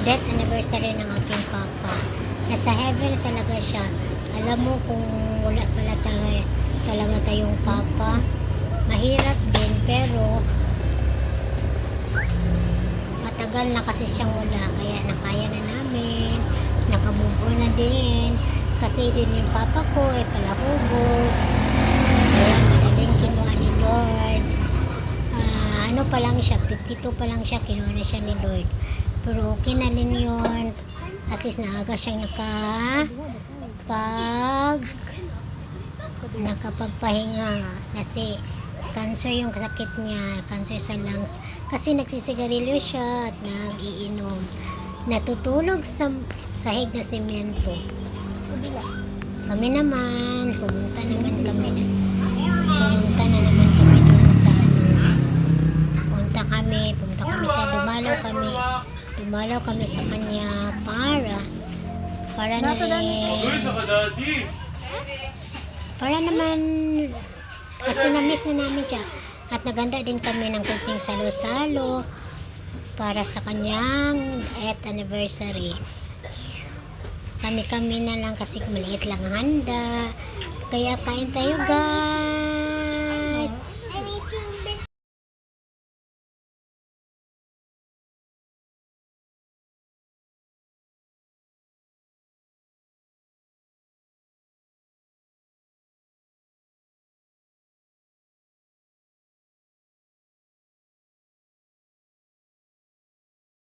death anniversary ng aking papa. Nasa heaven na talaga siya. Alam mo kung wala pala talaga tayong papa, mahirap din, pero matagal na kasi siyang wala, kaya nakaya na namin, nakamove on na din, kasi din yung papa ko ay palahubog, kaya madaling kinuha ni Lord. Ano pa lang siya, 52 pa lang siya, kinuha na siya ni Lord, pero okay na din yun, at least naaga siyang nakapagpahinga, kasi cancer yung sakit niya, cancer sa lungs, kasi nagsisigarilyo siya at nag-iinom, natutulog sa sahig na semento. Kami naman, pumunta na naman kami dun sa pumunta kami sa dumalaw kami sa kanya para naman kasi na-miss na namin siya, at naganda din kami ng kunting salo-salo para sa kanyang 8th anniversary. Kami na lang kasi maliit lang ang handa, kaya kain tayo guys.